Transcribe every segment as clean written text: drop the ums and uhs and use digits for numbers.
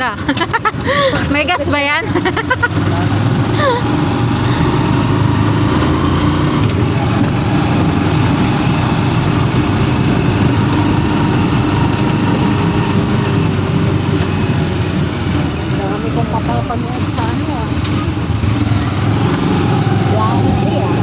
Wala. May gas ba yan? Dami kong papapanood sa ano ah. Langsi ah.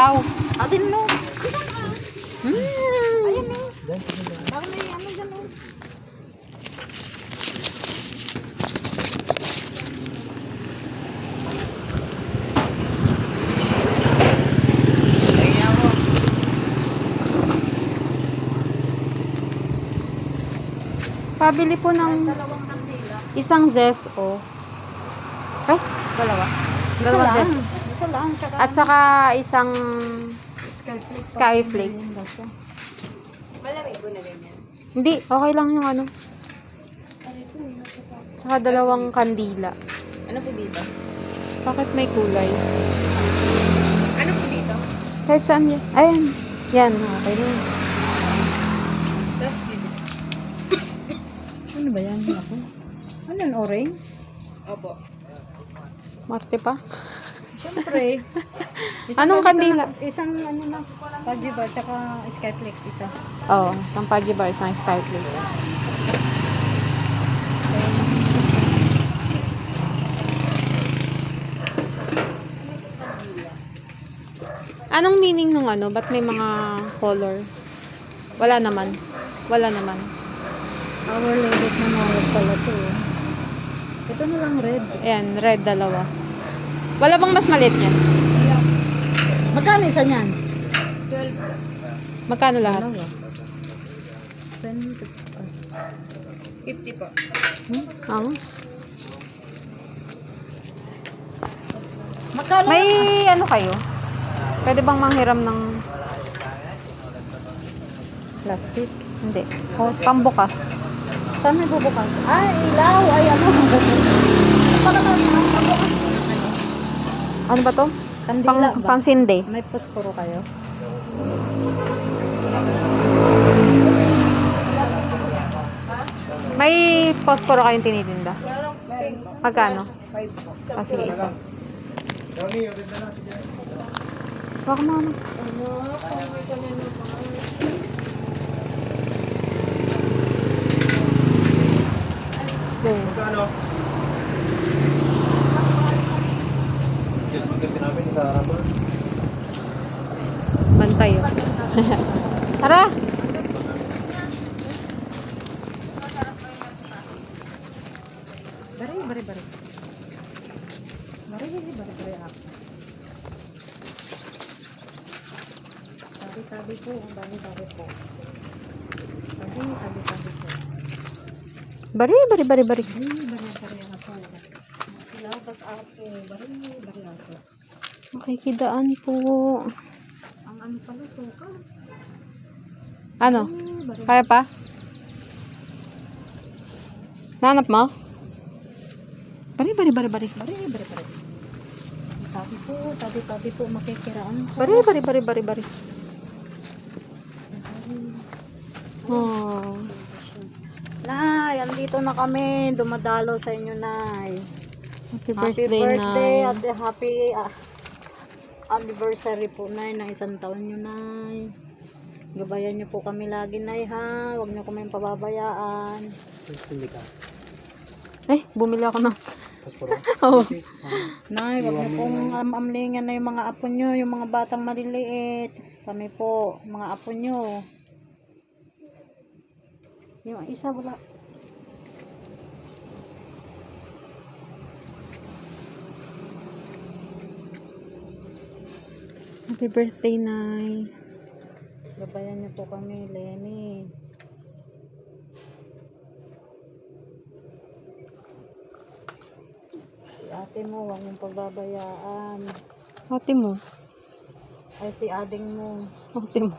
Ilaw. Atin no. Hmm. Ayan no. Parang may ano dyan no. Pabili po ng Dalawang kandila. isang Zeso. Ay, dalawa. Isa Dalawang lang. Zeso. Isa lang. At saka isang Skyflakes. Skyflakes. Malamig po na ganyan. Hindi, okay lang yung ano. Saka dalawang kandila. Ano po dito? Bakit may kulay? Ano po dito? Kahit saan yan. Ayan. Yan, okay na. Tapos dito. Ano ba yan? Ako? Ano yan? Orange? Opo. Marte pa. Siyempre. Anong kandila? Isang ano na. Pudgy bar, tsaka Skyflakes isa. Oo, isang Pudgy Bar, isang Skyflakes. Anong meaning nung ano? Ba't may mga color? Wala naman. Wala naman. Our Lady of Manawag pala to. Ito na lang red. Ayan, red dalawa. Wala bang mas maliit yan? Magkano isa niyan? Magkano lahat? 20. 50 po. Angas. Magkano? May ano kayo? Pwede bang manghiram ng Plastic. hindi? Pambukas. Saan may bubukas? Ah, ilaw. Ay, ano? Para bukas. Ano ba to? Kandila ba? Pansinde. May posporo kayo? May posporo kayong tinitinda? Magkano? Ah, sige, isa. Baka mo ano? Let's go. Bantay oh. Tara! Bari. Bari ako. Tabi po. Bari po. Tabi po. Bari Bari ako. Labas ako. Bari ako. Makikidaan po. Ang ano pala, suka. Ano? Bari. Kaya pa? Nanap mo? Bari. Tabi po. Makikiraan ko. Bari. Oh. Nay, andito na kami. Dumadalo sa inyo, Nay. Happy Happy birthday, birthday Nay. at happy anniversary po, Nay, ng 1 taon nyo, Nay. Gabayan nyo po kami lagi, Nay, ha. Huwag nyo kami pababayaan. Bumili ako ng... Oh. Nay, wag nyo pong amlingan na yung mga apo nyo, yung mga batang maliliit. Kami po, mga apo nyo. Yung isa wala. Happy birthday, Nay. Gabayan nyo po kami, Lenny. Si ate mo, huwag mong pababayaan. Ate mo. Ay, si ading mo. Ate mo.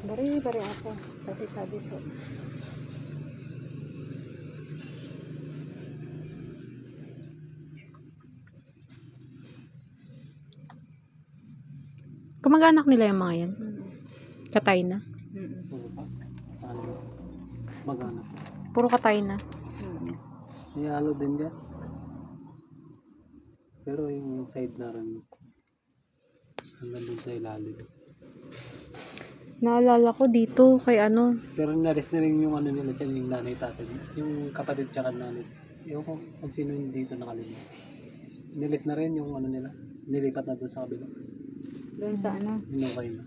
Bari ako. Sabi po. Kamag-anak nila yung mga yan. Katay na. Magana. Puro katay na. May halo din yan. Pero yung side na rin. Hanggang dun sa ilalim. Naalala ko dito kay ano. Pero naris na rin yung ano nila dyan, yung nanay tatay. Yung kapatid tsaka nanay. Yung kung sino yung dito nakalima. nilis na rin yung ano nila. Nilipat na doon sa kabila. Doon sa ano. Hinukay na.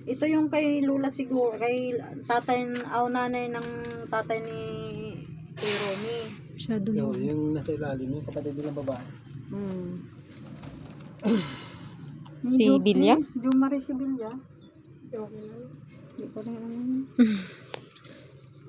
Ito yung kay Lula siguro, kay tatay, nanay ng tatay ni Kuya Romy. Masyado Yo, yun. yung nasa ilalim, yung kapatid nilang babae. Si Bilya? Jumari si Bilya. Hindi ko rin alam.